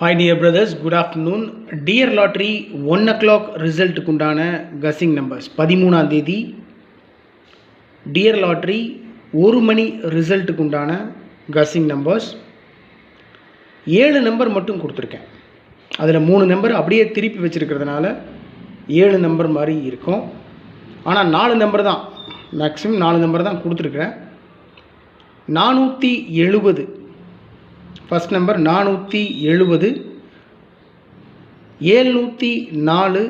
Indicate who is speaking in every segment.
Speaker 1: Hi dear brothers, good afternoon. Dear Lottery 1 o'clock result குண்டான guessing numbers 13ஆம் தேதி Dear Lottery 1 மணி result குண்டான guessing numbers 7 number மட்டும் கொடுத்துருக்கேன். அதில் 3 number அப்படியே திருப்பி வச்சுருக்கிறதுனால 7 நம்பர் மாதிரி இருக்கும். ஆனால் 4 நம்பர் தான், மேக்ஸிமம் 4 நம்பர் தான் கொடுத்துருக்குறேன். 470 ஃபஸ்ட் நம்பர் 470, 704,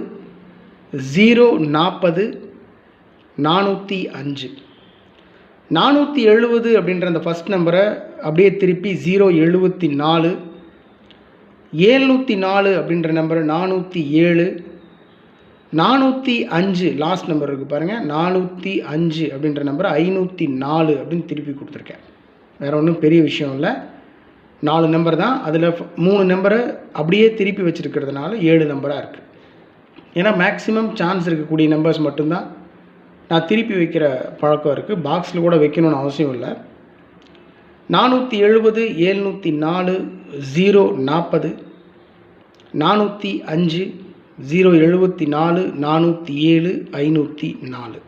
Speaker 1: 040, 405. 470 அப்படின்ற அந்த ஃபஸ்ட் நம்பரை அப்படியே திருப்பி 074, 704 அப்படின்ற நம்பரை 407, 405 லாஸ்ட் நம்பர் இருக்குது பாருங்கள், 405 அப்படின்ற நம்பரை 504 அப்படின்னு திருப்பி கொடுத்துருக்கேன். வேறு ஒன்றும் பெரிய விஷயம் இல்லை, 4 நம்பர் தான். அதில் 3 நம்பரை அப்படியே திருப்பி வச்சுருக்கிறதுனால 7 நம்பராக இருக்குது. ஏன்னா மேக்ஸிமம் சான்ஸ் இருக்கக்கூடிய நம்பர்ஸ் மட்டும்தான் நான் திருப்பி வைக்கிற பழக்கம் இருக்குது. பாக்ஸில் கூட வைக்கணும்னு அவசியம் இல்லை. 470, 704, 040, 405, 074, 407, 504.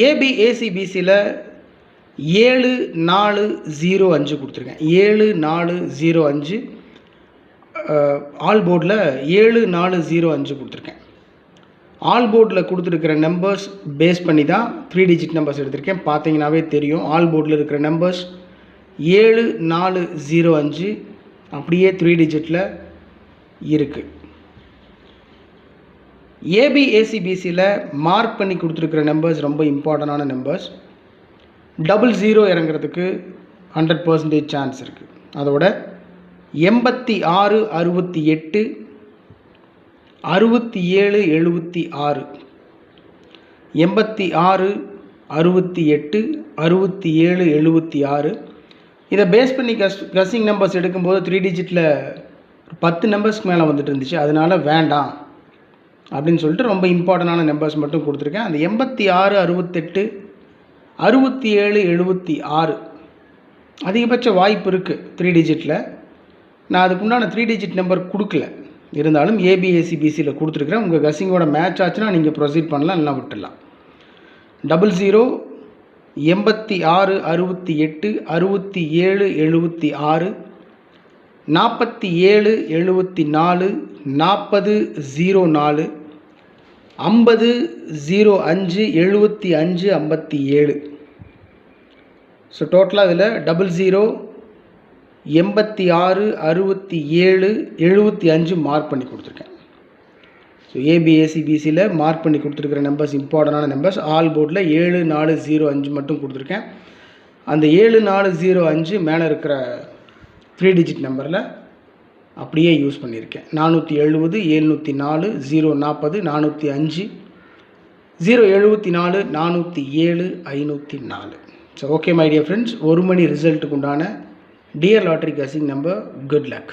Speaker 1: ஏபிஏசிபிசியில் 7405 கொடுத்துருக்கேன். 7405 ஆல் போர்டில் 7405 கொடுத்துருக்கேன். ஆல் போர்டில் கொடுத்துருக்கிற நம்பர்ஸ் பேஸ் பண்ணி தான் 3 டிஜிட் நம்பர்ஸ் எடுத்திருக்கேன். பார்த்தீங்கன்னாவே தெரியும், ஆல் போர்டில் இருக்கிற நம்பர்ஸ் 7405 அப்படியே 3 டிஜிட்டில் இருக்குது. ஏபிஏசிபிசியில் மார்க் பண்ணி கொடுத்துருக்கிற நம்பர்ஸ் ரொம்ப இம்பார்ட்டண்டான நம்பர்ஸ். 00 இறங்கிறதுக்கு 100% சான்ஸ் இருக்குது. அதோட 86, 68, 67, 76, 86, 68, 67, 76. இதை பேஸ் பண்ணி கஸ்ஸிங் நம்பர்ஸ் எடுக்கும்போது 3 டிஜிட்டில் 10 நம்பர்ஸ்க்கு மேலே வந்துட்டு இருந்துச்சு. அதனால் வேண்டாம் அப்படின்னு சொல்லிட்டு ரொம்ப இம்பார்ட்டண்டான நம்பர்ஸ் மட்டும் கொடுத்துருக்கேன். அந்த 86, 68, 67, 76 அதிகபட்ச வாய்ப்பு இருக்குது 3 டிஜிட்டில். நான் அதுக்குண்டான 3 டிஜிட் நம்பர் கொடுக்கல, இருந்தாலும் ஏபிஏசிபிசியில் கொடுத்துருக்குறேன். உங்கள் கஸ்ஸிங்கோட மேட்ச் ஆச்சுன்னா நீங்கள் ப்ரொசீட் பண்ணலாம், இல்லைனா விட்டுடலாம். 00, 86, 68, 67, 76, 47, 74, 40, 04, 50, 05, 75, 57. ஸோ டோட்டலாக இதில் 00, 86, 67, 75 மார்க் பண்ணி கொடுத்துருக்கேன். ஸோ ஏபிஏசிபிசியில் மார்க் பண்ணி கொடுத்துருக்கிற நம்பர்ஸ் இம்பார்ட்டண்டான நம்பர்ஸ். ஆல் போர்டில் 7405 மட்டும் கொடுத்துருக்கேன். அந்த 7405 மேலே இருக்கிற 3 டிஜிட் நம்பரில் அப்படியே யூஸ் பண்ணியிருக்கேன். 470, 704, 040, 405, 074, 407, 504. So okay my dear friends, 1 மணி ரிசல்ட்டுக்கு உண்டான dear lottery guessing number. Good luck.